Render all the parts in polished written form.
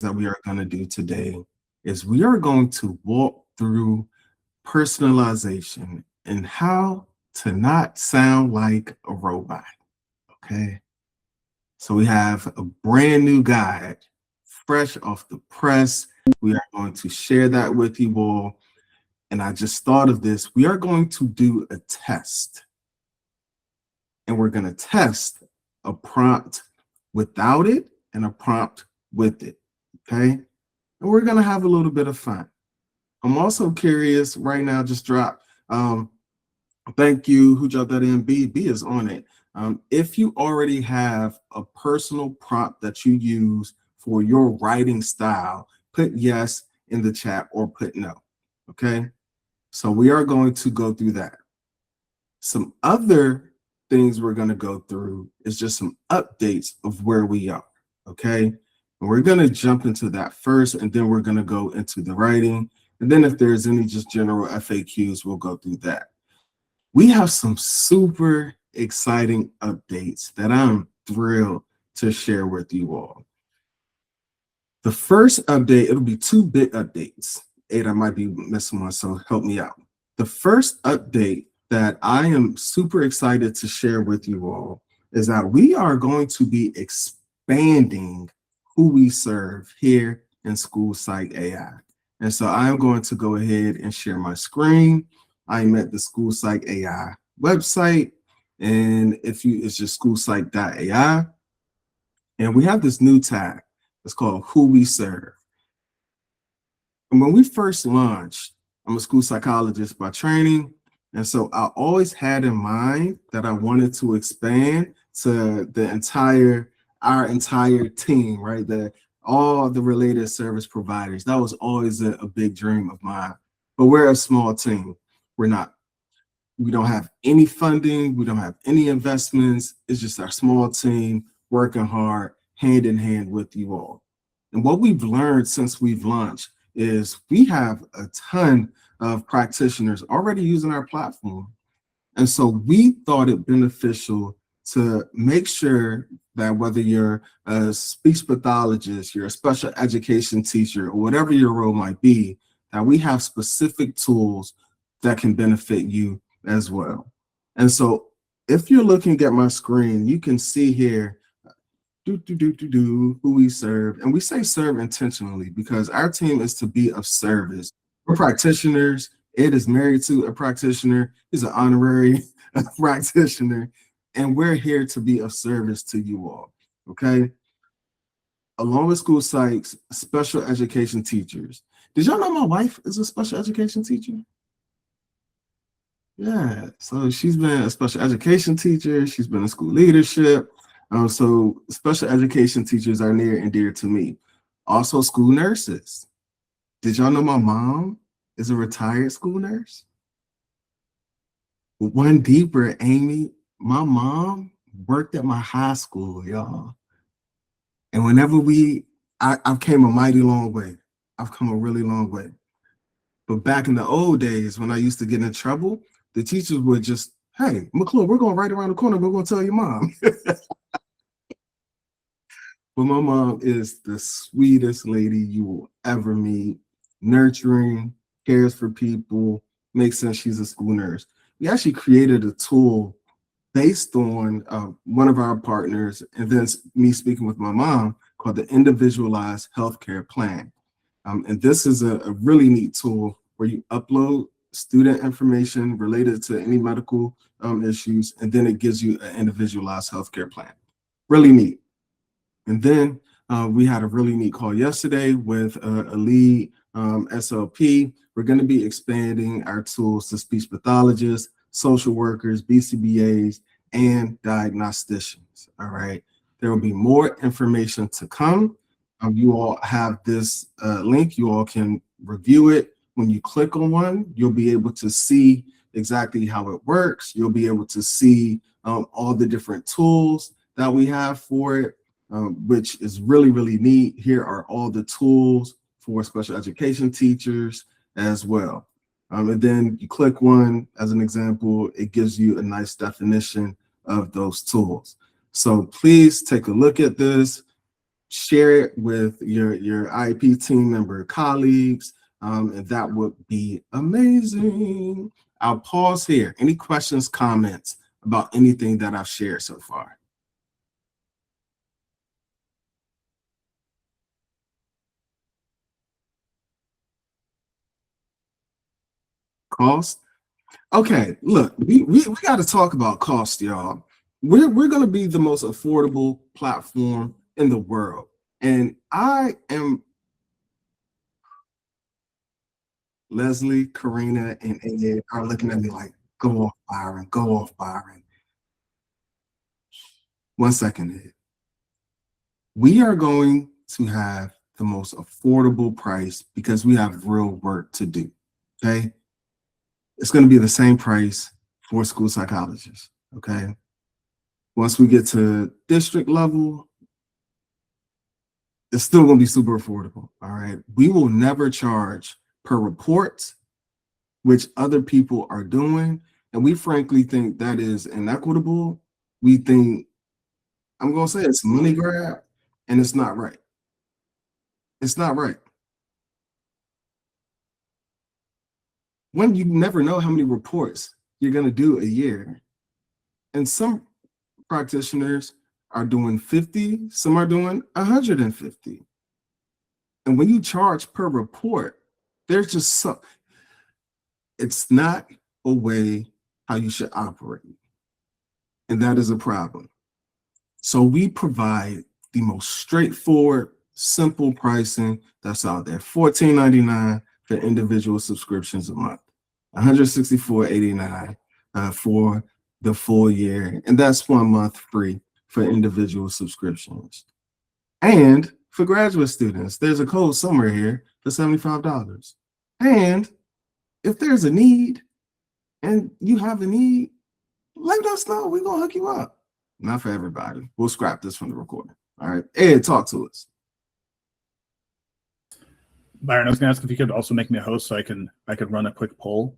that we are going to do today is we are going to walk through personalization and how to not sound like a robot. Okay. So we have a brand new guide, fresh off the press. We are going to share that with you all. And I just thought of this. We are going to do a test. And we're going to test a prompt without it and a prompt with it. Okay. And we're going to have a little bit of fun. I'm also curious right now, just drop. Thank you. Who dropped that in? B is on it. If you already have a personal prompt that you use for your writing style, put yes in the chat or put no. Okay. So we are going to go through that. Some other things we're going to go through is just some updates of where we are. Okay. And we're going to jump into that first, and then we're going to go into the writing. And then if there's any just general FAQs, we'll go through that. We have some super exciting updates that I'm thrilled to share with you all. The first update, it'll be two big updates. I might be missing one, so help me out. The first update that I am super excited to share with you all is that we are going to be expanding who we serve here in School Psych AI. And so I'm going to go ahead and share my screen. I'm at the School Psych AI website, and it's just schoolpsych.ai. And we have this new tag. It's called Who We Serve. And when we first launched, I'm a school psychologist by training. And so I always had in mind that I wanted to expand to our entire team, right? All the related service providers. That was always a big dream of mine. But we're a small team. We don't have any funding. We don't have any investments. It's just our small team working hard, hand in hand with you all. And what we've learned since we've launched is we have a ton of practitioners already using our platform. And so we thought it beneficial to make sure that whether you're a speech pathologist, you're a special education teacher, or whatever your role might be, that we have specific tools that can benefit you as well. And so if you're looking at my screen, you can see here who we serve. And we say serve intentionally because our team is to be of service. We're practitioners. Ed is married to a practitioner. He's an honorary practitioner. And we're here to be of service to you all. Okay. Along with school psychs, special education teachers. Did y'all know my wife is a special education teacher? Yeah, so she's been a special education teacher. She's been in school leadership. So special education teachers are near and dear to me. Also school nurses. Did y'all know my mom is a retired school nurse? One deeper, Amy, my mom worked at my high school, y'all. And whenever I've came a mighty long way. I've come a really long way. But back in the old days, when I used to get in trouble, the teachers would just, hey, McClure, we're going right around the corner. We're going to tell your mom. But my mom is the sweetest lady you will ever meet. Nurturing, cares for people, makes sense she's a school nurse. We actually created a tool based on one of our partners, and then me speaking with my mom, called the Individualized Healthcare Plan. And this is a really neat tool where you upload student information related to any medical issues, and then it gives you an individualized healthcare plan. Really neat. And then we had a really neat call yesterday with a lead SLP. We're going to be expanding our tools to speech pathologists, social workers, BCBAs, and diagnosticians. All right. There will be more information to come. You all have this link. You all can review it. When you click on one, you'll be able to see exactly how it works. You'll be able to see all the different tools that we have for it, which is really, really neat. Here are all the tools for special education teachers as well. And then you click one, as an example, it gives you a nice definition of those tools. So please take a look at this. share it with your IEP team member colleagues, and that would be amazing. I'll pause here. Any questions, comments about anything that I've shared so far? Cost? Okay, look, we got to talk about cost, y'all. We're going to be the most affordable platform in the world. And I am Leslie, Karina, and Ed are looking at me like, go off, Byron, go off, Byron. 1 second, Ed. We are going to have the most affordable price because we have real work to do. Okay. It's going to be the same price for school psychologists. Okay. Once we get to district level, it's still going to be super affordable. All right. We will never charge per report, which other people are doing. And we frankly think that is inequitable. We think, I'm going to say it's money grab, and it's not right. It's not right. When you never know how many reports you're going to do a year. And some practitioners are doing 50, some are doing 150. And when you charge per report, there's just some, it's not a way how you should operate. And that is a problem. So we provide the most straightforward, simple pricing that's out there. $14.99 for individual subscriptions a month, $164.89 for the full year, and that's 1 month free for individual subscriptions. And for graduate students, there's a code somewhere here for $75. And if there's a need and you have a need, let us know. We're going to hook you up. Not for everybody. We'll scrap this from the recording. All right. Ed, talk to us. Byron, I was going to ask if you could also make me a host so I could run a quick poll.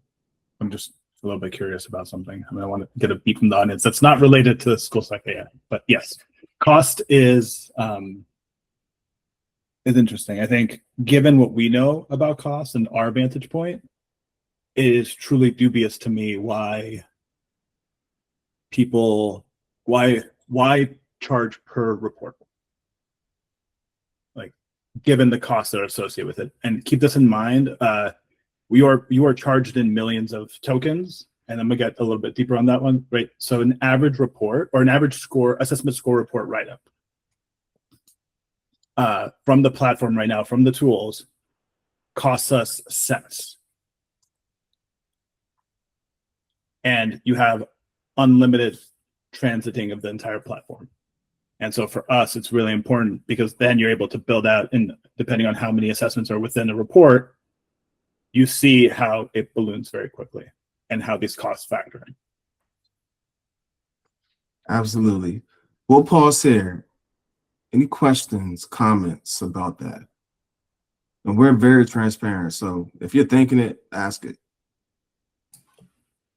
I'm just a little bit curious about something. I mean, I want to get a beat from the audience that's not related to School Psych AI. But yes, cost is interesting. I think given what we know about cost and our vantage point, it is truly dubious to me why people why charge per report, like given the costs that are associated with it. And keep this in mind, you are charged in millions of tokens, and I'm gonna get a little bit deeper on that one, right? So an average report or an average score assessment score report write-up from the platform right now, from the tools, costs us cents. And you have unlimited transiting of the entire platform. And so for us, it's really important because then you're able to build out, and depending on how many assessments are within a report, you see how it balloons very quickly and how these costs factor in. Absolutely. We'll pause here. Any questions, comments about that? And we're very transparent. So if you're thinking it, ask it.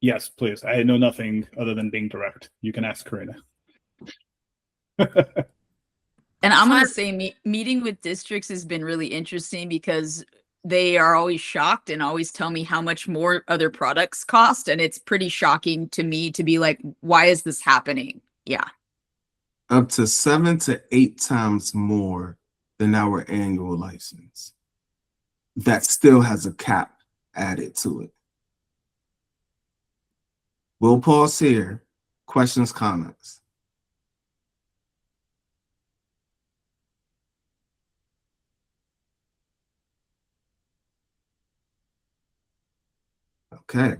Yes, please. I know nothing other than being direct. You can ask Karina. And I'm going to say meeting with districts has been really interesting because they are always shocked and always tell me how much more other products cost. And it's pretty shocking to me to be like, why is this happening? Yeah. Up to 7 to 8 times more than our annual license. That still has a cap added to it. We'll pause here. Questions, comments? Okay,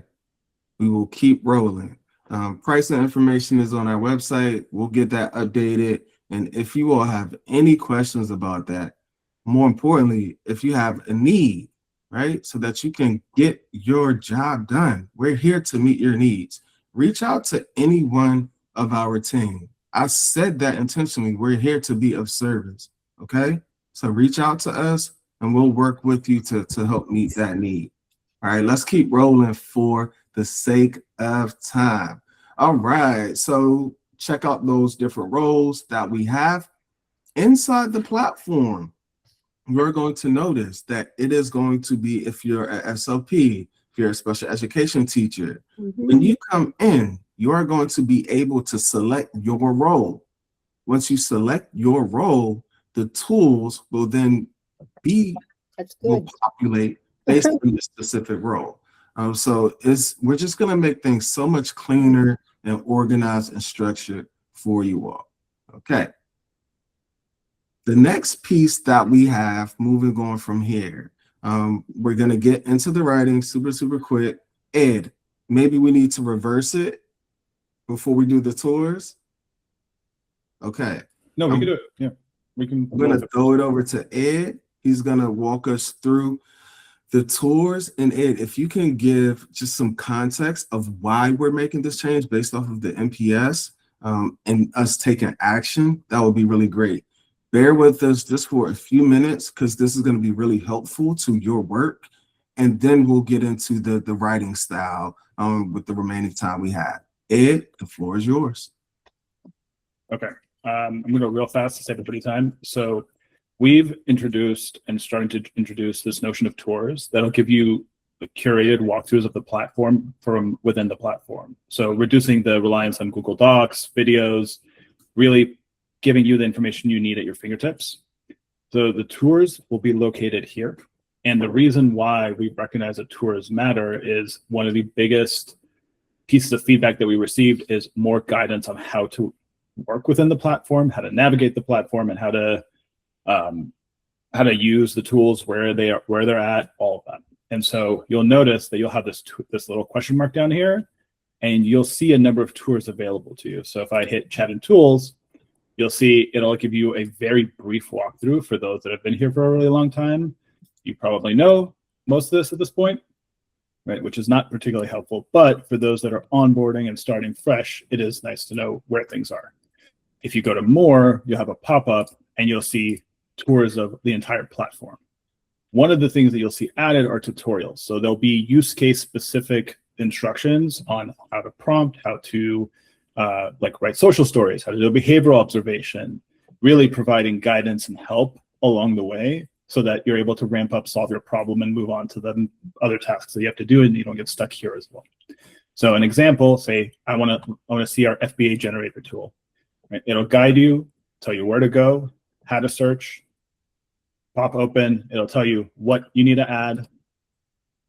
we will keep rolling. Pricing information is on our website. We'll get that updated. And if you all have any questions about that, more importantly, if you have a need, right, so that you can get your job done, we're here to meet your needs. Reach out to any one of our team. I said that intentionally. We're here to be of service. Okay, so reach out to us and we'll work with you to help meet that need. All right, let's keep rolling for the sake of time. All right, so check out those different roles that we have. Inside the platform, you're going to notice that it is going to be, if you're a SLP, if you're a special education teacher, when you come in, you are going to be able to select your role. Once you select your role, the tools will then will populate based on the specific role. So we're just going to make things so much cleaner and organized and structured for you all. Okay. The next piece that we have, moving on from here, we're going to get into the writing super quick. Ed, maybe we need to reverse it before we do the tours. Okay. No, we can do it. Yeah, we can. I'm going to throw it over to Ed. He's going to walk us through the tours. And Ed, if you can give just some context of why we're making this change based off of the NPS and us taking action, that would be really great. Bear with us just for a few minutes because this is going to be really helpful to your work. And then we'll get into the writing style with the remaining time we have. Ed, the floor is yours. Okay. I'm going to go real fast to save everybody time. So we've introduced and starting to introduce this notion of tours that'll give you the curated walkthroughs of the platform from within the platform. So reducing the reliance on Google Docs, videos, really giving you the information you need at your fingertips. So the tours will be located here. And the reason why we recognize that tours matter is one of the biggest pieces of feedback that we received is more guidance on how to work within the platform, how to navigate the platform, and how to use the tools where they're at, all of that. And so you'll notice that you'll have this little question mark down here, and you'll see a number of tours available to you. So if I hit chat and tools, you'll see it'll give you a very brief walkthrough for those that have been here for a really long time. You probably know most of this at this point, right? Which is not particularly helpful, but for those that are onboarding and starting fresh, it is nice to know where things are. If you go to more, you'll have a pop-up and you'll see tours of the entire platform. One of the things that you'll see added are tutorials. So there'll be use case specific instructions on how to prompt, how to like write social stories, how to do behavioral observation, really providing guidance and help along the way so that you're able to ramp up, solve your problem, and move on to the other tasks that you have to do and you don't get stuck here as well. So an example, say I want to see our FBA generator tool. Right? It'll guide you, tell you where to go, how to search, pop open. It'll tell you what you need to add,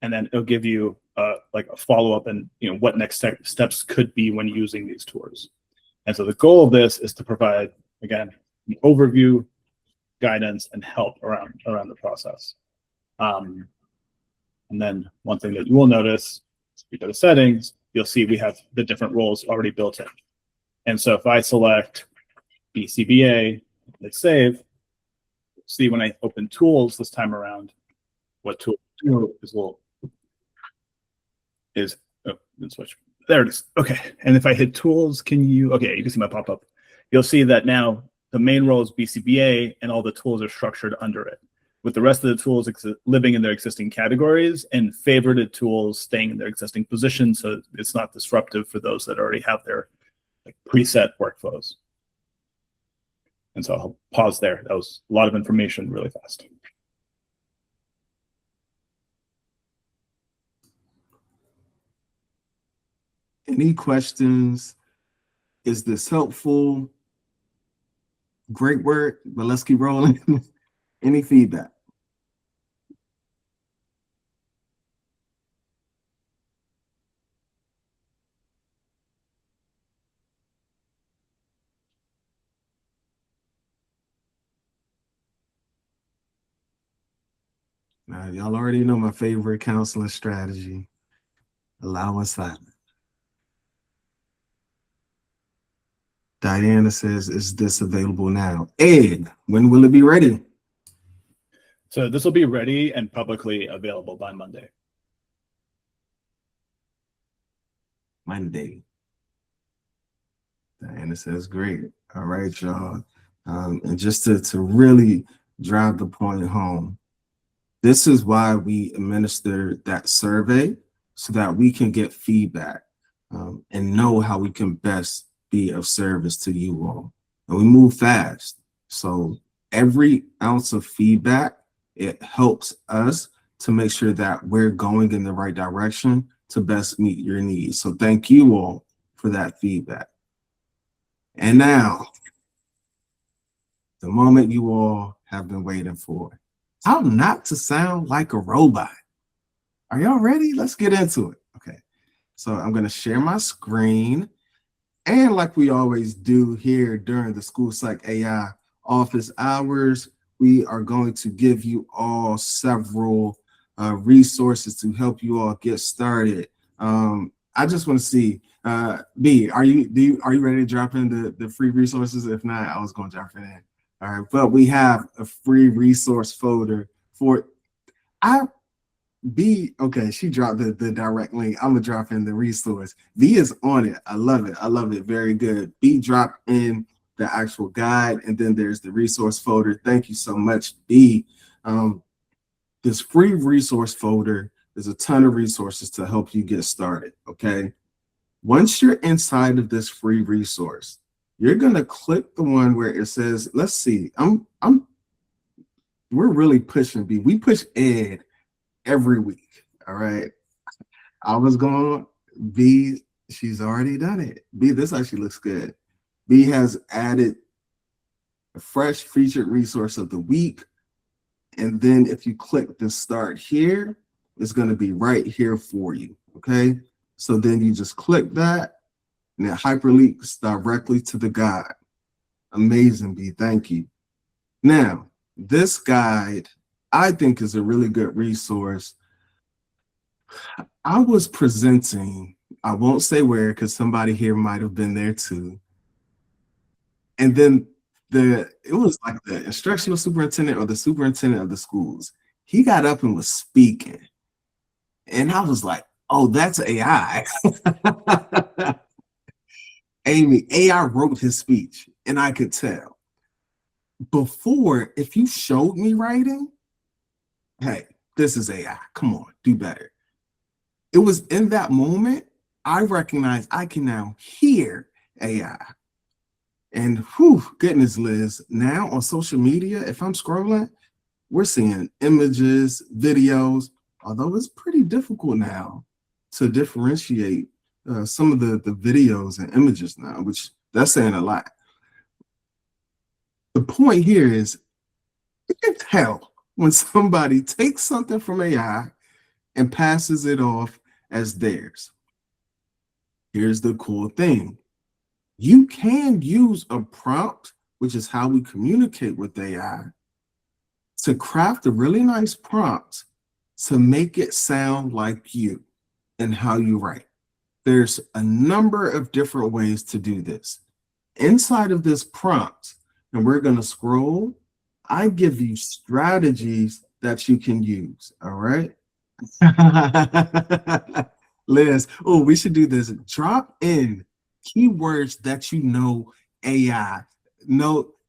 and then it'll give you like a follow-up and what next steps could be when using these tours. And so the goal of this is to provide, again, an overview, guidance, and help around the process. And then one thing that you will notice, if you go to settings, you'll see we have the different roles already built in. And so if I select BCBA, hit save, see when I open tools this time around, what tool switch. There it is. Okay. And if I hit tools, you can see my pop-up. You'll see that now the main role is BCBA and all the tools are structured under it, with the rest of the tools living in their existing categories and favorited tools staying in their existing positions, so it's not disruptive for those that already have their preset workflows. And so I'll pause there. That was a lot of information really fast. Any questions? Is this helpful? Great work, but let's keep rolling. Any feedback? Now, y'all already know my favorite counseling strategy. Allow us silence. Diana says, is this available now? Ed, when will it be ready? So this will be ready and publicly available by Monday. Monday. Diana says, great. All right, y'all. And just to really drive the point home, this is why we administer that survey so that we can get feedback and know how we can best be of service to you all. And we move fast. So every ounce of feedback, it helps us to make sure that we're going in the right direction to best meet your needs. So thank you all for that feedback. And now, the moment you all have been waiting for. How not to sound like a robot. Are y'all ready? Let's get into it. Okay, so I'm going to share my screen. And like we always do here during the School Psych AI office hours, we are going to give you all several resources to help you all get started. I just want to see, B, are you ready to drop in the free resources? If not, I was going to drop it in. All right, but we have a free resource folder for B. Okay, she dropped the direct link. I'm gonna drop in the resource. B is on it. I love it. I love it. Very good. B dropped in the actual guide, and then there's the resource folder. Thank you so much, B. This free resource folder, there's a ton of resources to help you get started. Okay, once you're inside of this free resource, you're gonna click the one where it says, let's see, we're really pushing B. We push Ed every week. All right. I was going, B, she's already done it. B, this actually looks good. B has added a fresh featured resource of the week. And then if you click the start here, it's going to be right here for you. Okay. So then you just click that and it hyperlinks directly to the guide. Amazing, B. Thank you. Now, this guide, I think, is a really good resource. I was presenting, I won't say where because somebody here might have been there too. And then it was like the instructional superintendent or the superintendent of the schools. He got up and was speaking. And I was like, oh, that's AI. Amy, AI wrote his speech, and I could tell. Before, if you showed me writing, hey, this is AI. Come on, do better. It was in that moment I recognized I can now hear AI. And whew, goodness, Liz, now on social media, if I'm scrolling, we're seeing images, videos, although it's pretty difficult now to differentiate some of the videos and images now, which that's saying a lot. The point here is you can tell when somebody takes something from AI and passes it off as theirs. Here's the cool thing. You can use a prompt, which is how we communicate with AI, to craft a really nice prompt to make it sound like you and how you write. There's a number of different ways to do this. Inside of this prompt, and we're going to scroll, I give you strategies that you can use, all right? Liz, oh, we should do this. Drop in keywords that you know AI,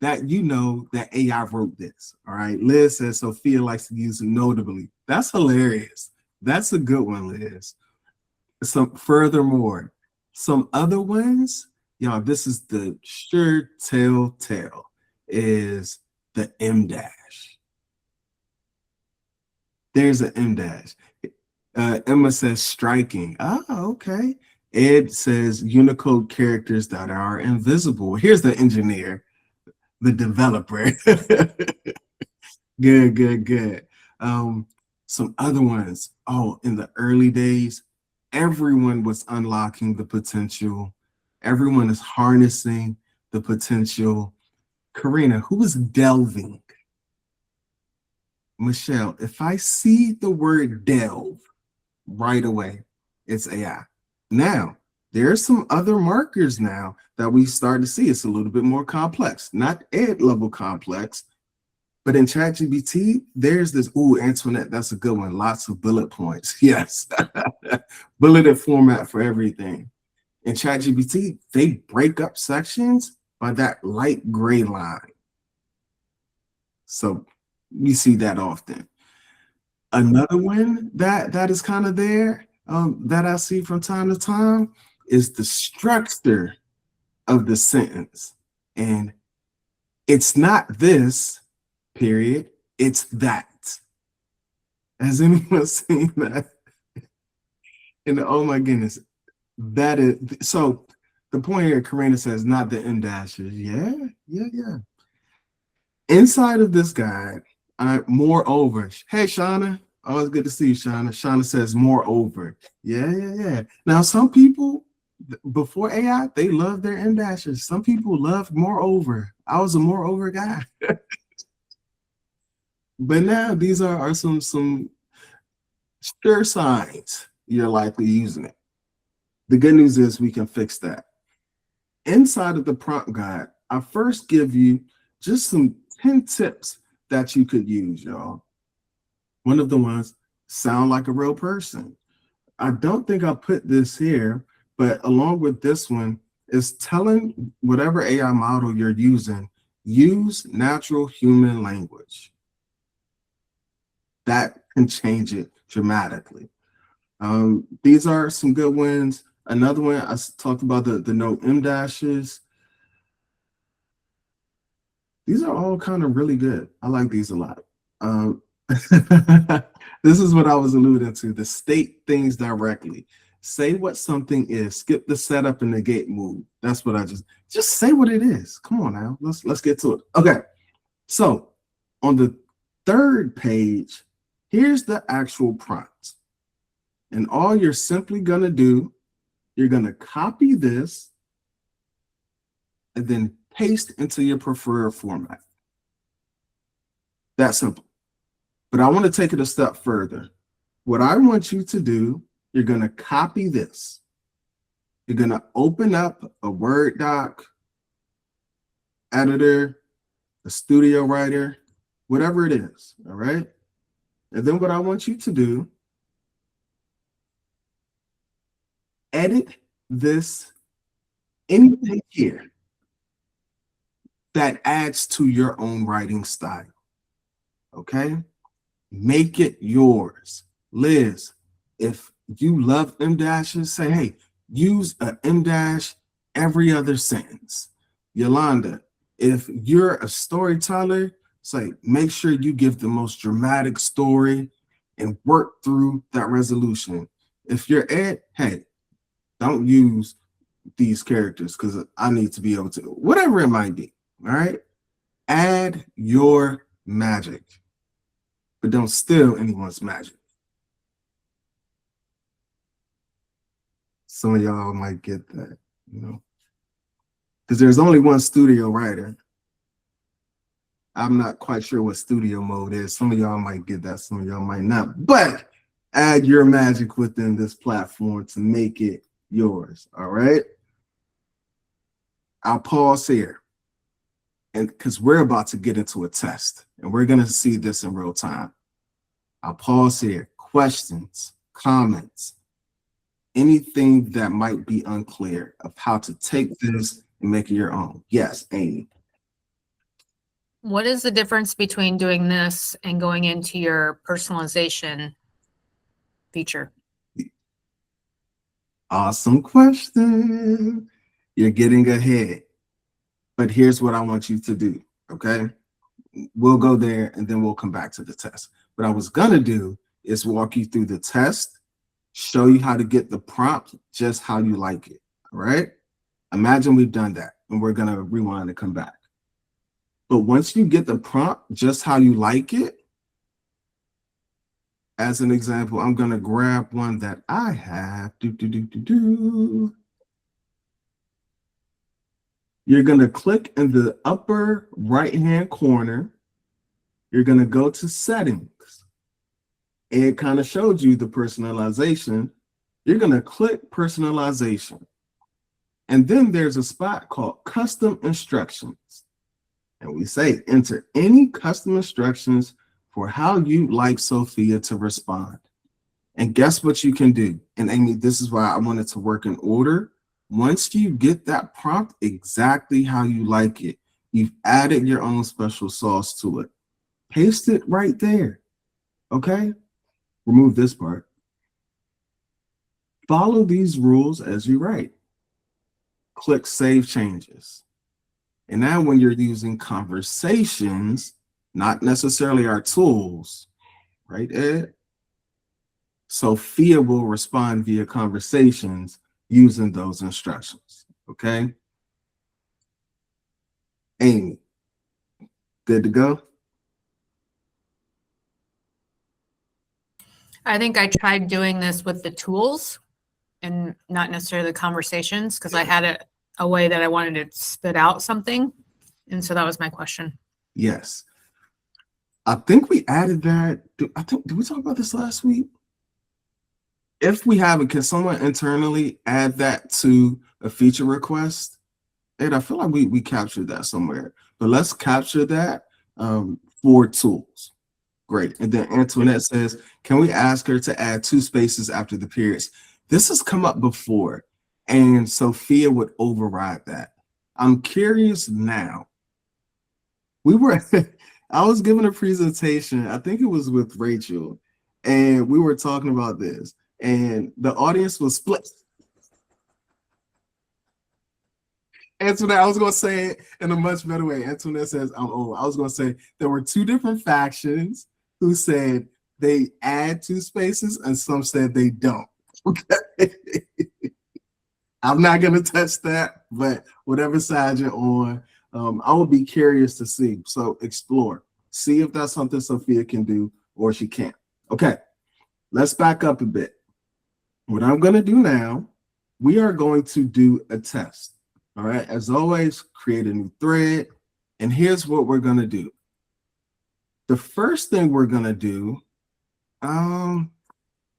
that AI wrote this, all right? Liz says Sophia likes to use notably. That's hilarious. That's a good one, Liz. Furthermore, some other ones, y'all, this is the sure telltale, is the M dash. There's an M dash. Emma says striking. Oh, okay. Ed says Unicode characters that are invisible. Here's the engineer, the developer. Good. Some other ones. Oh, in the early days, everyone was unlocking the potential. Everyone is harnessing the potential. Karina, who is delving? Michelle, if I see the word delve right away, it's AI. Now, there are some other markers now that we start to see. It's a little bit more complex, not Ed level complex, but in ChatGPT, there's this, ooh, Antoinette, that's a good one. Lots of bullet points. Yes. Bulleted format for everything. In ChatGPT, they break up sections by that light gray line. So we see that often. Another one that is kind of there, that I see from time to time, is the structure of the sentence. And It's not this, period. It's that. Has anyone seen that? And oh my goodness, that is so. The point here, Karina says, not the in dashes. Yeah. Inside of this guide, moreover. Hey, Shauna. Always good to see you, Shauna. Shauna says, moreover. Yeah. Now, some people, before AI, they love their in dashes. Some people love moreover. I was a moreover guy. But now these are some sure signs you're likely using it. The good news is we can fix that. Inside of the prompt guide, I first give you just some 10 tips that you could use, y'all. One of the ones, sound like a real person. I don't think I put this here, but along with this one is telling whatever AI model you're using, use natural human language. That can change it dramatically. These are some good ones. Another one, I talked about the no M dashes. These are all kind of really good. I like these a lot. This is what I was alluding to, the state things directly. Say what something is. Skip the setup and the gate move. That's what I just say what it is. Come on now. Let's get to it. Okay. So on the third page, here's the actual prompt. And all you're simply going to do, you're going to copy this and then paste into your preferred format. That simple. But I want to take it a step further. What I want you to do, you're going to copy this. You're going to open up a Word doc, editor, a studio writer, whatever it is, all right? And then what I want you to do, edit this, anything here that adds to your own writing style, okay? Make it yours. Liz, if you love M dashes, say, hey, use an M dash every other sentence. Yolanda, if you're a storyteller, say, make sure you give the most dramatic story and work through that resolution. If you're Ed, hey, don't use these characters because I need to be able to, whatever it might be, all right? Add your magic, but don't steal anyone's magic. Some of y'all might get that, you know, because there's only one studio writer. I'm not quite sure what studio mode is. Some of y'all might get that, some of y'all might not, but add your magic within this platform to make it yours, all right? I'll pause here, and because we're about to get into a test, and we're going to see this in real time. I'll pause here. Questions, comments, anything that might be unclear of how to take this and make it your own. Yes, Amy. What is the difference between doing this and going into your personalization feature? Awesome question. You're getting ahead. But here's what I want you to do, okay? We'll go there and then we'll come back to the test. What I was going to do is walk you through the test, show you how to get the prompt just how you like it, all right? Imagine we've done that, and we're going to rewind and come back. But once you get the prompt just how you like it, as an example, I'm going to grab one that I have. You're going to click in the upper right-hand corner. You're going to go to settings. It kind of showed you the personalization. You're going to click personalization. And then there's a spot called custom instructions. And we say enter any custom instructions for how you like Sophia to respond. And guess what you can do? And Amy, this is why I wanted to work in order. Once you get that prompt exactly how you like it, you've added your own special sauce to it. Paste it right there, okay? Remove this part. Follow these rules as you write. Click Save Changes. And now when you're using conversations, not necessarily our tools, right, Ed? Sophia will respond via conversations using those instructions, okay? Amy, good to go? I think I tried doing this with the tools and not necessarily the conversations because I had a way that I wanted to spit out something. And so that was my question. Yes. I think we added that. Did we talk about this last week? If we haven't, can someone internally add that to a feature request? And I feel like we captured that somewhere, but let's capture that for tools. Great. And then Antoinette says, can we ask her to add 2 spaces after the periods? This has come up before, and Sophia would override that. I'm curious now. I was giving a presentation, I think it was with Rachel, and we were talking about this, and the audience was split. Antoinette, I was going to say it in a much better way. Antoinette says, I'm old. I was going to say there were 2 different factions who said they add 2 spaces and some said they don't. Okay. I'm not going to touch that, but whatever side you're on, I would be curious to see. So explore. See if that's something Sophia can do or she can't. Okay, let's back up a bit. What I'm going to do now, we are going to do a test. All right, as always, create a new thread. And here's what we're going to do. The first thing we're going to do,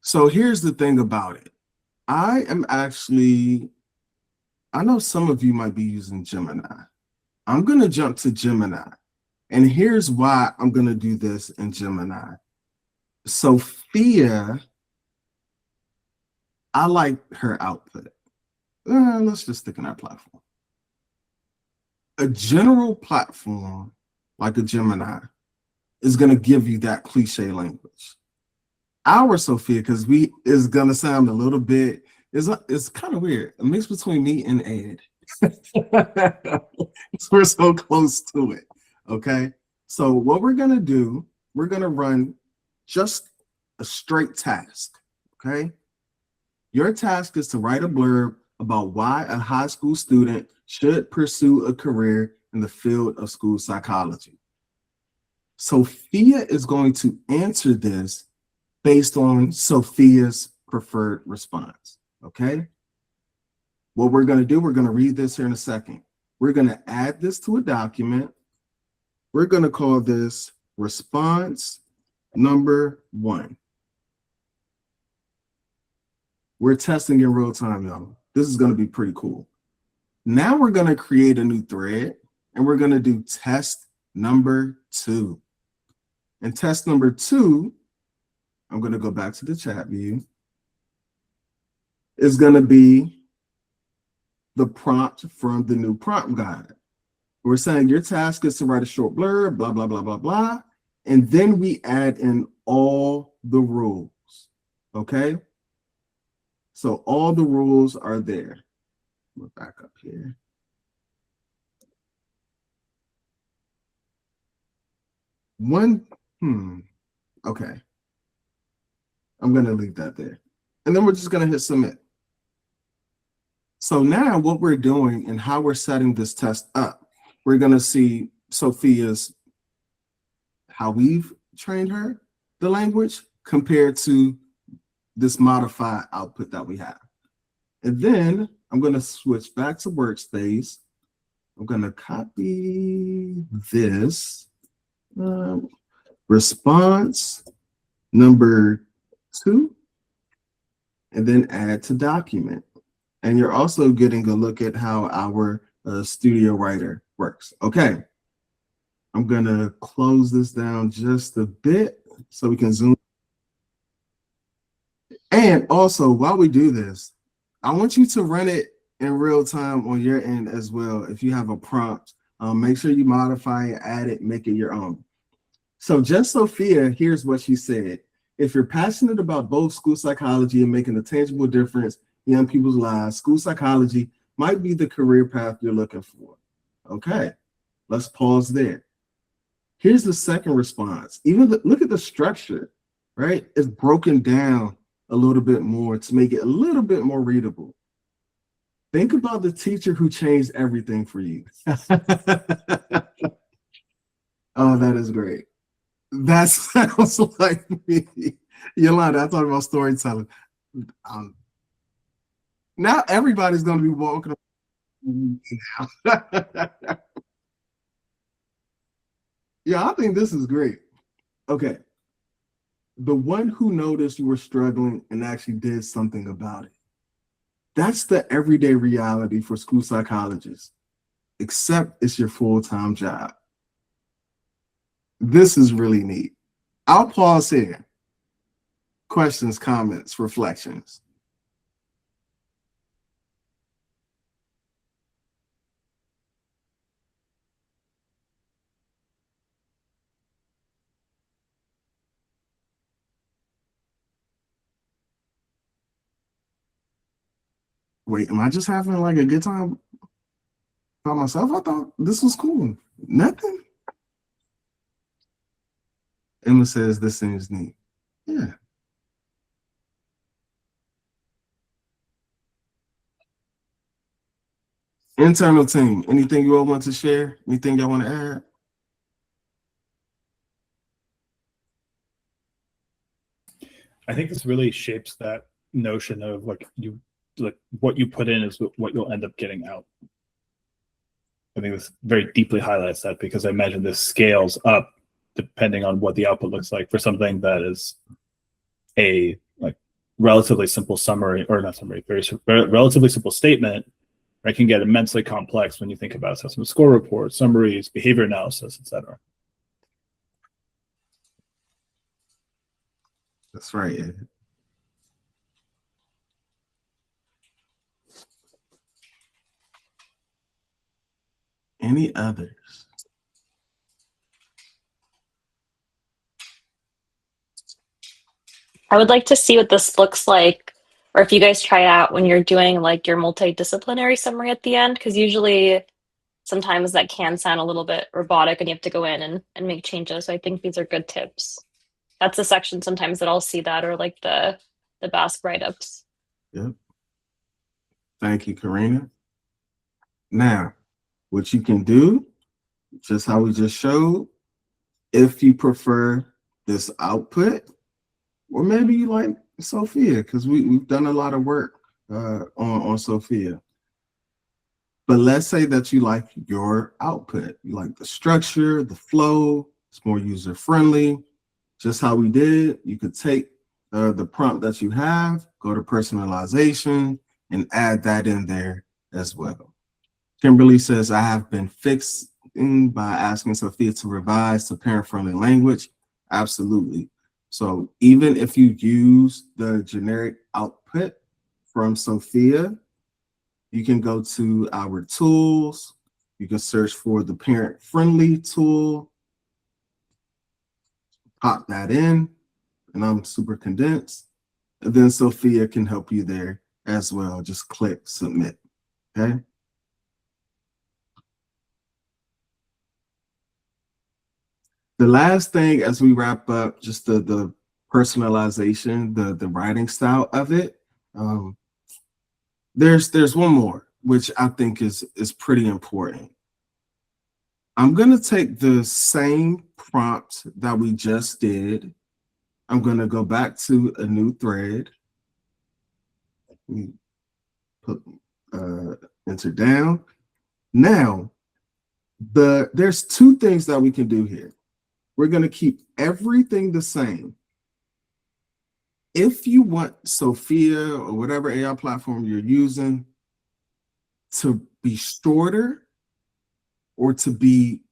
so here's the thing about it. I know some of you might be using Gemini. I'm going to jump to Gemini. And here's why I'm going to do this in Gemini. Sophia, I like her output. Let's just stick in our platform. A general platform like a Gemini is going to give you that cliche language. Our Sophia, because is going to sound a little bit, it's kind of weird. A mix between me and Ed. We're so close to it. Okay. So what we're going to do, we're going to run just a straight task. Okay. Your task is to write a blurb about why a high school student should pursue a career in the field of school psychology. Sophia is going to answer this based on Sophia's preferred response, okay? What we're going to do, we're going to read this here in a second. We're going to add this to a document. We're going to call this response number 1. We're testing in real time, y'all. This is going to be pretty cool. Now we're going to create a new thread, and we're going to do test number 2. And test number 2, I'm going to go back to the chat view, is going to be the prompt from the new prompt guide. We're saying your task is to write a short blurb, blah, blah, blah, blah, blah. And then we add in all the rules, okay? So all the rules are there. We're back up here. Okay. I'm going to leave that there. And then we're just going to hit submit. So now what we're doing and how we're setting this test up, we're going to see Sophia's, how we've trained her, the language, compared to this modified output that we have. And then I'm going to switch back to workspace. I'm going to copy this response number 2 and then add to document. And you're also getting a look at how our studio writer works. Okay, I'm going to close this down just a bit so we can zoom. And also, while we do this, I want you to run it in real time on your end as well. If you have a prompt, make sure you modify it, add it, make it your own. So just Sophia, here's what she said. If you're passionate about both school psychology and making a tangible difference in young people's lives, school psychology might be the career path you're looking for. Okay, Let's pause there. Here's the second response. Look at the structure, right? It's broken down a little bit more to make it a little bit more readable. Think about the teacher who changed everything for you. Oh, that is great. That sounds like me. Yolanda, I thought about storytelling. Now everybody's going to be walking around. Yeah, I think this is great. Okay. The one who noticed you were struggling and actually did something about it. That's the everyday reality for school psychologists, except it's your full-time job. This is really neat. I'll pause here. Questions, comments, reflections. Wait, am I just having like a good time by myself? I thought this was cool. Nothing? Emma says this seems neat. Yeah. Internal team, anything you all want to share? Anything y'all want to add? I think this really shapes that notion of what you put in is what you'll end up getting out. I think this very deeply highlights that, because I imagine this scales up depending on what the output looks like. For something that is a relatively simple summary, or not summary, very relatively simple statement, right, can get immensely complex when you think about assessment score reports, summaries, behavior analysis, etc. That's right. Ed. Any others? I would like to see what this looks like, or if you guys try it out when you're doing like your multidisciplinary summary at the end, because usually sometimes that can sound a little bit robotic and you have to go in and make changes. So I think these are good tips. That's the section sometimes that I'll see that, or like the Basque write-ups. Yep. Thank you, Karina. Now, what you can do, just how we just showed, if you prefer this output, or maybe you like Sophia, because we've done a lot of work on Sophia. But let's say that you like your output. You like the structure, the flow, it's more user-friendly. Just how we did, you could take the prompt that you have, go to personalization, and add that in there as well. Kimberly says, I have been fixing by asking Sophia to revise to parent-friendly language. Absolutely. So even if you use the generic output from Sophia, you can go to our tools. You can search for the parent-friendly tool, pop that in, and I'm super condensed. And then Sophia can help you there as well. Just click submit, okay? The last thing as we wrap up, just the personalization, the writing style of it. There's one more, which I think is pretty important. I'm going to take the same prompt that we just did. I'm going to go back to a new thread. Put enter down. Now, there's two things that we can do here. We're going to keep everything the same. If you want Sophia or whatever AI platform you're using to be shorter or to be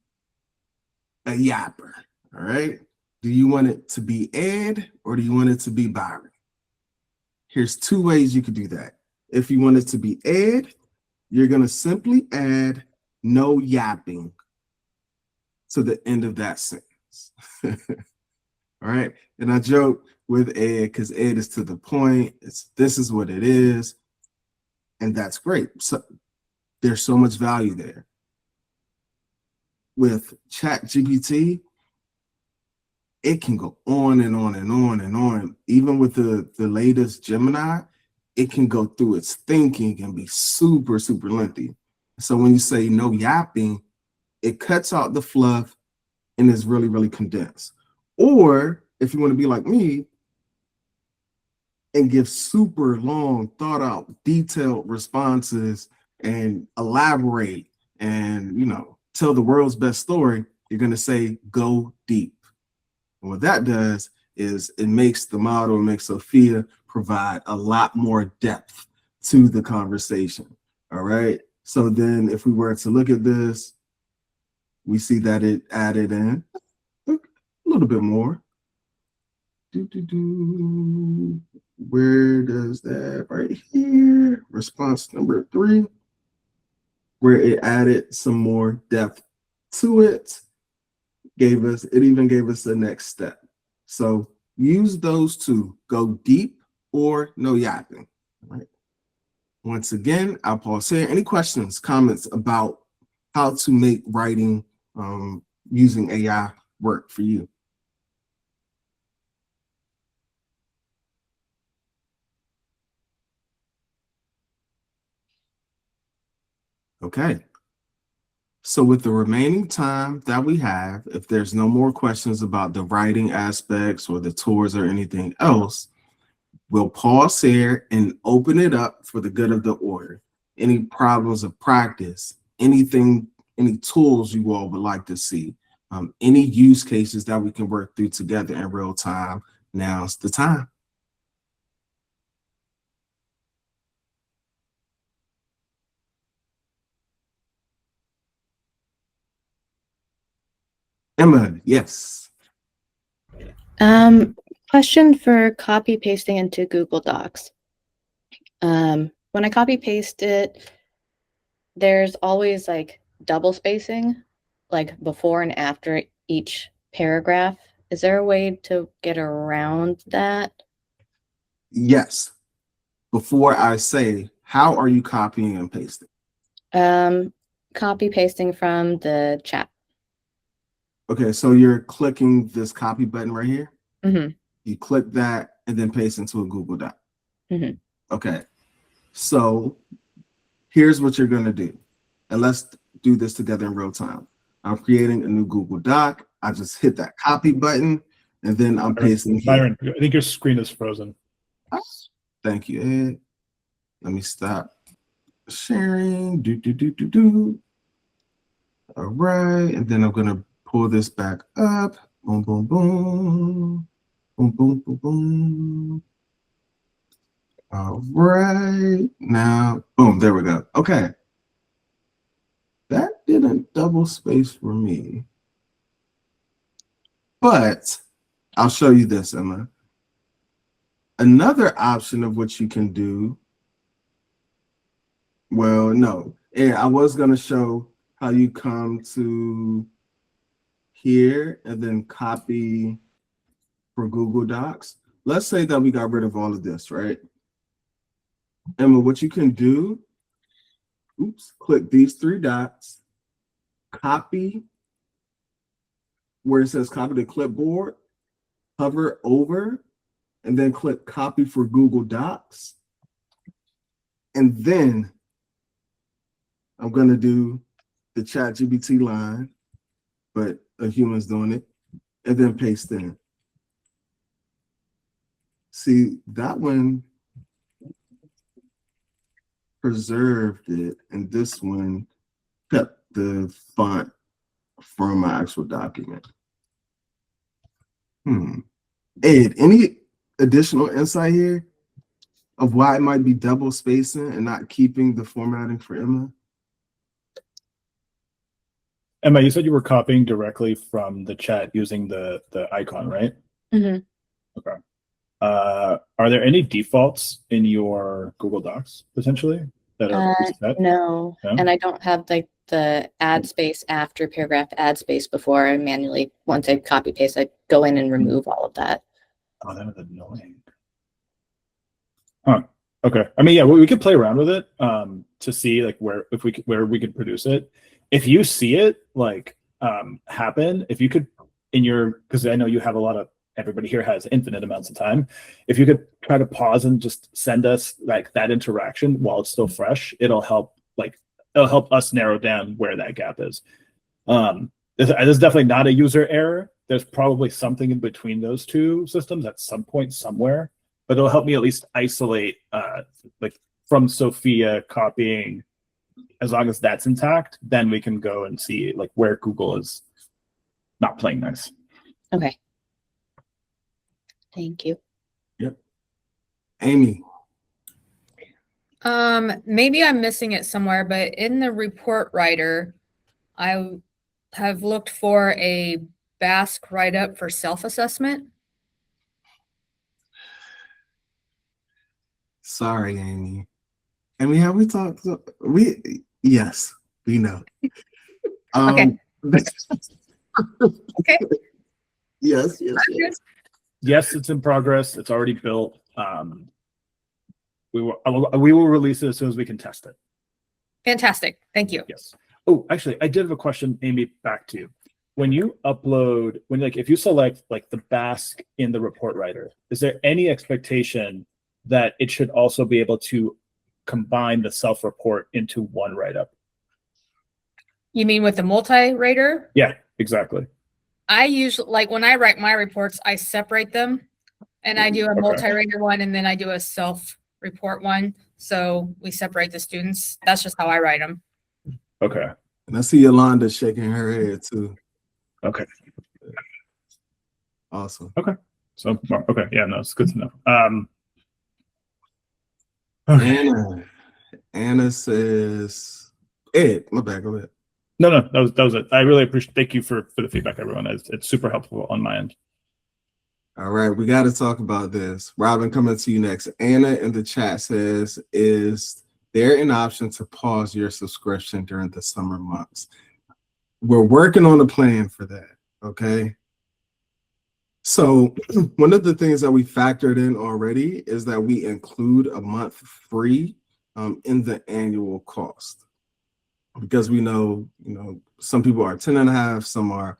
a yapper, all right? Do you want it to be Ed or do you want it to be Byron? Here's two ways you could do that. If you want it to be Ed, you're going to simply add no yapping to the end of that sentence. All right. And I joke with Ed because Ed is to the point. This is what it is. And that's great. So there's so much value there. with ChatGPT, it can go on and on and on and on. Even with the latest Gemini, it can go through its thinking and be super, super lengthy. So when you say no yapping, it cuts out the fluff and is really, really condensed. Or if you want to be like me and give super long, thought out, detailed responses and elaborate and, you know, tell the world's best story, you're going to say go deep. And what that does is it makes the model, it makes Sophia provide a lot more depth to the conversation. All right. So then if we were to look at this, we see that it added in a little bit more. Where does that? Right here, response number 3, where it added some more depth to it. It even gave us the next step. So use those two, go deep or no yapping. All right. Once again, I'll pause here. Any questions, comments about how to make writing using AI work for you? Okay. So with the remaining time that we have, if there's no more questions about the writing aspects or the tours or anything else, we'll pause here and open it up for the good of the order. Any problems of practice, anything, any tools you all would like to see, any use cases that we can work through together in real time, now's the time. Emma, yes. Question for copy pasting into Google Docs. When I copy paste it, there's always like double spacing, like before and after each paragraph. Is there a way to get around that? Yes. Before I say, how are you copying and pasting? Copy pasting from the chat. Okay, so you're clicking this copy button right here. Mm-hmm. You click that and then paste into a Google Doc. Mm-hmm. Okay, so here's what you're going to do. And let's do this together in real time. I'm creating a new Google Doc. I just hit that copy button and then I'm pasting here. Byron, I think your screen is frozen. Thank you, Ed. Let me stop sharing. All right, and then I'm going to pull this back up. Boom, boom, boom. Boom, boom, boom, boom. All right, now, boom, there we go. Okay. That didn't double space for me. But I'll show you this, Emma. Another option of what you can do, well, no. Yeah, I was going to show how you come to here and then copy for Google Docs. Let's say that we got rid of all of this, right? Emma, what you can do, click these 3 dots, copy where it says copy to clipboard, hover over, and then click copy for Google Docs. And then I'm going to do the ChatGPT line, but a human's doing it, and then paste in. See, that one preserved it, and this one kept the font from my actual document. Ed, any additional insight here of why it might be double spacing and not keeping the formatting for Emma? Emma, you said you were copying directly from the chat using the icon, right? Mm-hmm. Okay. Are there any defaults in your Google Docs potentially that are preset? No, No? and I don't have like the add space after paragraph, add space before. I manually, once I copy paste, I go in and remove all of that. Oh, that was annoying. Huh. Okay. I mean, yeah, we could play around with it to see like where we could produce it. If you see it, like happen, if you could, because I know you have everybody here has infinite amounts of time. If you could try to pause and just send us like that interaction while it's still fresh, it'll help us narrow down where that gap is. This is definitely not a user error. There's probably something in between those two systems at some point somewhere, but it'll help me at least isolate like from Sophia copying. As long as that's intact, then we can go and see like where Google is not playing nice. Okay. Thank you. Yep. Amy. Maybe I'm missing it somewhere, but in the report writer, I have looked for a Basque write-up for self-assessment. Sorry, Amy. Amy, have we talked? Yes, we know. Okay. Okay. Yes. Yes, it's in progress. It's already built. We will release it as soon as we can test it. Fantastic. Thank you. Yes. Oh, actually, I did have a question, Amy, back to you. When you upload, if you select like the Basque in the report writer, is there any expectation that it should also be able to combine the self-report into one write-up? You mean with the multi-rater? Yeah, exactly. I usually, like when I write my reports, I separate them and I do a multi-rater one and then I do a self-report one. So we separate the students. That's just how I write them. Okay. And I see Yolanda shaking her head too. Okay. Awesome. Okay. So, okay. Yeah, no, it's good to know. Okay. Anna says, Ed, my bad, go ahead. No, that was it. I really appreciate. Thank you for the feedback, everyone. It's super helpful on my end. All right, we got to talk about this. Robin, coming to you next. Anna in the chat says, is there an option to pause your subscription during the summer months? We're working on a plan for that, okay? So one of the things that we factored in already is that we include a month free in the annual cost, because we know, some people are 10 and a half, some are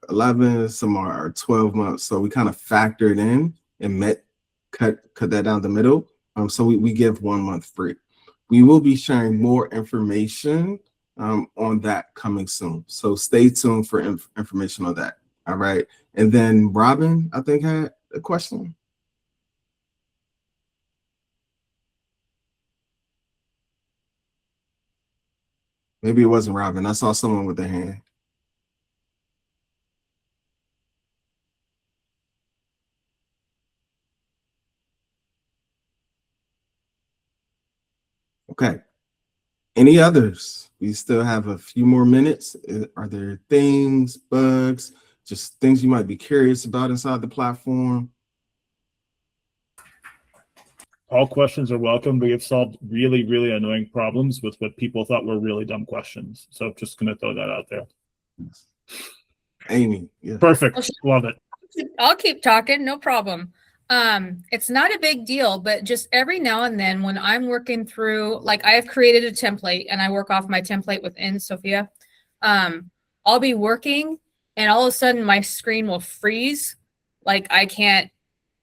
11, some are 12 months. So we kind of factored in and cut that down the middle. So we give 1 month free. We will be sharing more information on that coming soon. So stay tuned for information on that. All right. And then Robin, I think, had a question. Maybe it wasn't Robin. I saw someone with their hand. Okay. Any others? We still have a few more minutes. Are there things, bugs, just things you might be curious about inside the platform? All questions are welcome. We have solved really, really annoying problems with what people thought were really dumb questions. So just going to throw that out there. Amy. Yeah. Perfect. Love it. I'll keep talking. No problem. It's not a big deal, but just every now and then when I'm working through, like I have created a template and I work off my template within Sophia. I'll be working and all of a sudden my screen will freeze. Like I can't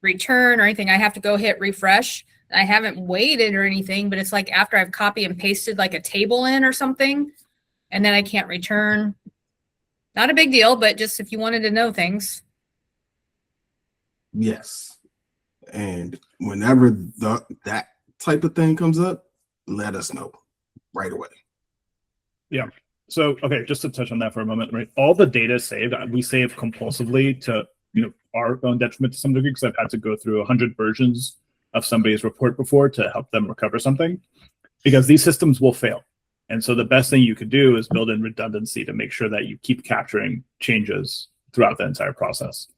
return or anything. I have to go hit refresh. I haven't waited or anything, but it's like after I've copy and pasted like a table in or something, and then I can't return. Not a big deal, but just if you wanted to know things. Yes. And whenever that type of thing comes up, let us know right away. Yeah. So, okay, just to touch on that for a moment, right? All the data saved, we save compulsively to, our own detriment to some degree, because I've had to go through 100 versions of somebody's report before to help them recover something, because these systems will fail. And so the best thing you could do is build in redundancy to make sure that you keep capturing changes throughout the entire process.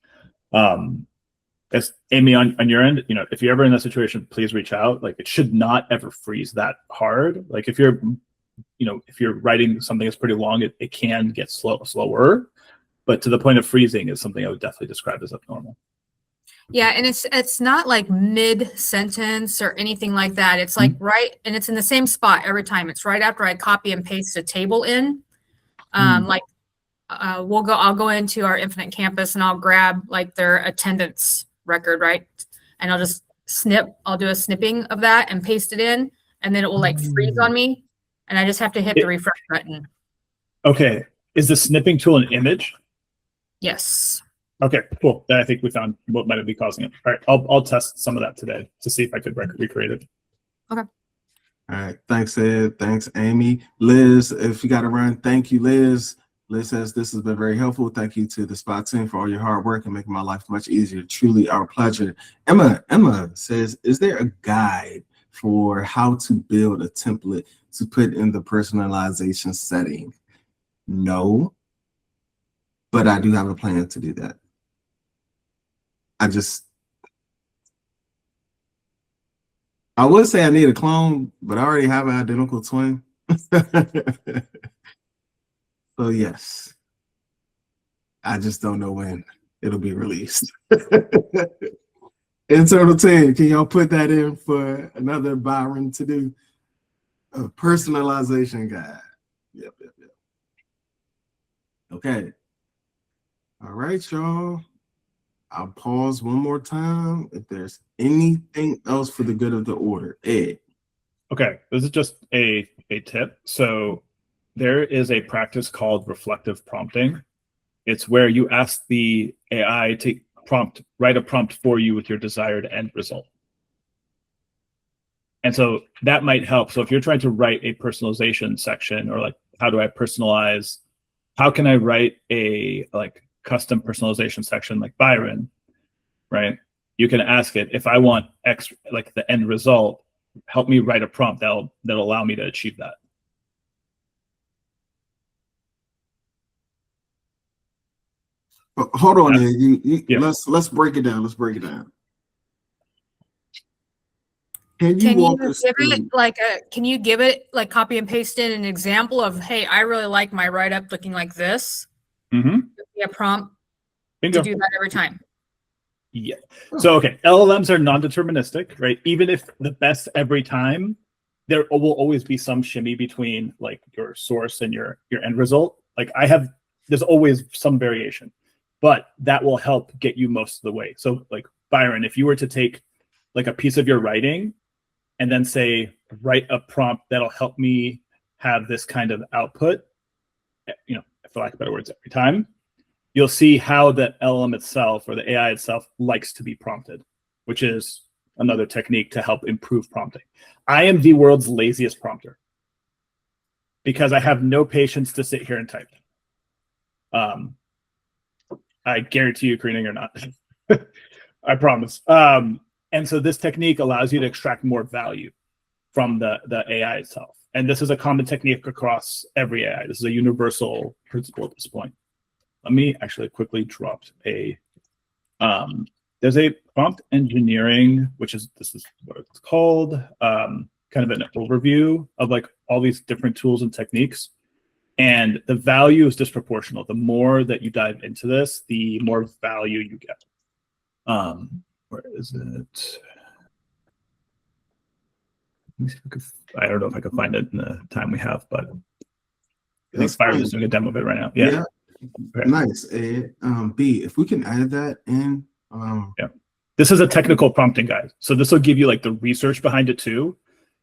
As Amy, on your end, if you're ever in that situation, please reach out. Like, it should not ever freeze that hard. Like if you're writing something that's pretty long, it can get slower, but to the point of freezing is something I would definitely describe as abnormal. Yeah, and it's not like mid-sentence or anything like that. It's like right, and it's in the same spot every time. It's right after I copy and paste a table in. Like I'll go into our Infinite Campus and I'll grab like their attendance record, right? And I'll just I'll do a snipping of that and paste it in, and then it will like freeze on me, and I just have to hit the refresh button. Okay. Is the snipping tool an image? Yes. Okay, cool. Then I think we found what might be causing it. All right, I'll test some of that today to see if I could recreate it. Okay. All right. Thanks, Ed. Thanks, Amy. Liz, if you got to run, thank you, Liz. Liz says this has been very helpful. Thank you to the SPOT team for all your hard work and making my life much easier. Truly our pleasure. Emma says, is there a guide for how to build a template to put in the personalization setting? No, but I do have a plan to do that. I would say I need a clone, but I already have an identical twin. So yes, I just don't know when it'll be released. Internal team, can y'all put that in for another Byron to do? A personalization guide. Yep. Okay. All right, y'all. I'll pause one more time if there's anything else for the good of the order. Ed. Okay, this is just a tip. So there is a practice called reflective prompting. It's where you ask the AI to write a prompt for you with your desired end result. And so that might help. So if you're trying to write a personalization section, or like, how do I personalize? How can I write a like custom personalization section like Byron, right? You can ask it, if I want X, like the end result, help me write a prompt that'll allow me to achieve that. Hold on, Ed. Yeah. Let's break it down. Can you give it like copy and paste in an example of, hey, I really like my write-up looking like this? Mm-hmm. A prompt Bingo. to do that every time. Yeah. So, okay, LLMs are non-deterministic, right? Even if the best every time, there will always be some shimmy between like your source and your end result. Like there's always some variation, but that will help get you most of the way. So like Byron, if you were to take like a piece of your writing and then say, write a prompt that'll help me have this kind of output, you know, for lack of better words, every time, you'll see how the LLM itself or the AI itself likes to be prompted, which is another technique to help improve prompting. I am the world's laziest prompter because I have no patience to sit here and type. I guarantee you, Karina, you're not. I promise. And so this technique allows you to extract more value from the AI itself. And this is a common technique across every AI. This is a universal principle at this point. Let me actually quickly drop there's a prompt engineering, this is what it's called, kind of an overview of like all these different tools and techniques. And the value is disproportional. The more that you dive into this, the more value you get. Where is it? Let me see if I don't know if I can find it in the time we have, but I think Byron is doing a demo of it right now. Yeah. Okay. Nice. B, if we can add that in. Yeah. This is a technical prompting guide. So this will give you like the research behind it too,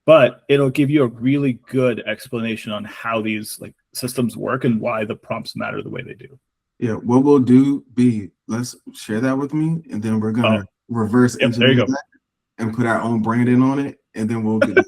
but it'll give you a really good explanation on how these like systems work and why the prompts matter the way they do. Yeah. What we'll do, B, let's share that with me, and then we're going to reverse engineer that and put our own branding on it, and then we'll get it.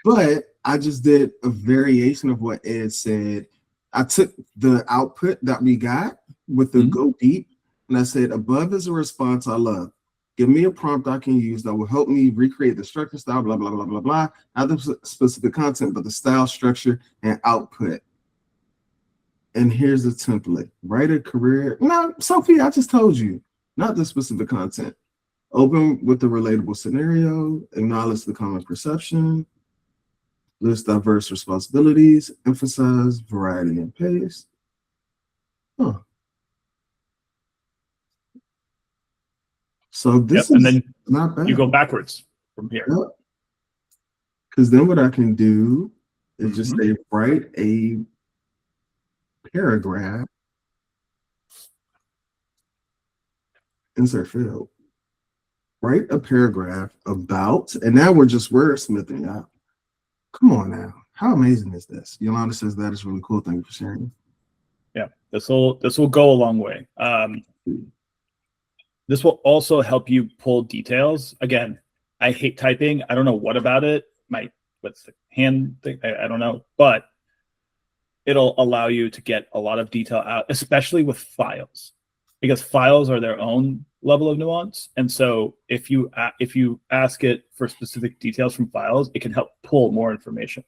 But I just did a variation of what Ed said. I took the output that we got with the go deep, and I said, above is a response I love. Give me a prompt I can use that will help me recreate the structure, style, blah, blah, blah, blah, blah. Not the specific content, but the style, structure, and output. And here's the template. Write a career. No, Sophie, I just told you. Not the specific content. Open with the relatable scenario. Acknowledge the common perception. List diverse responsibilities. Emphasize variety and pace. Huh. So this is and then not bad. You go backwards from here. Because then what I can do is just say, write a paragraph, insert field, write a paragraph about, and now we're just wordsmithing out. Come on now. How amazing is this? Yolanda says that is really cool. Thank you for sharing. Yeah, this will go a long way. This will also help you pull details. Again, I hate typing. I don't know what about it. What's the hand thing? I don't know, but it'll allow you to get a lot of detail out, especially with files, because files are their own level of nuance. And so if you ask it for specific details from files, it can help pull more information.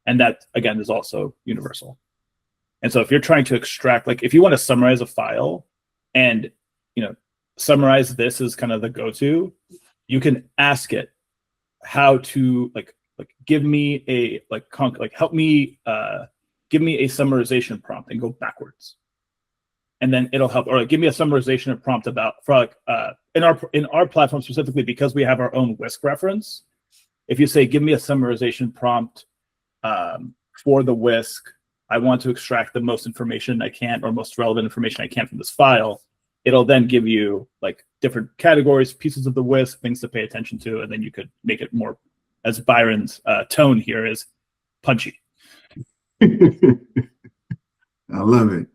And that, again, is also universal. And so if you're trying to extract, like if you want to summarize a file and, summarize this as kind of the go-to, you can ask it how to give me a help me give me a summarization prompt and go backwards. And then it'll help, or give me a summarization prompt about in our platform specifically, because we have our own WISC reference. If you say, give me a summarization prompt for the WISC, I want to extract the most information I can, or most relevant information I can from this file. It'll then give you different categories, pieces of the WISC, things to pay attention to, and then you could make it more, as Byron's tone here is, punchy. I love it.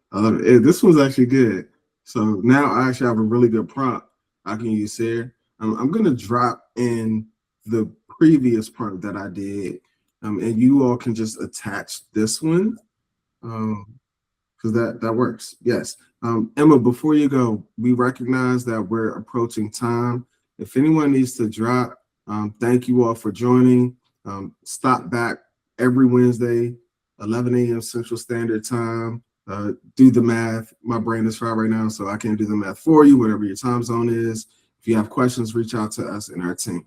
This one's actually good. So now I actually have a really good prompt I can use here. I'm going to drop in the previous prompt that I did, and you all can just attach this one, because that works. Yes. Emma, before you go, we recognize that we're approaching time. If anyone needs to drop, thank you all for joining. Stop back every Wednesday, 11 a.m. Central Standard Time. Do the math. My brain is fried right now, so I can't do the math for you, whatever your time zone is. If you have questions, reach out to us and our team.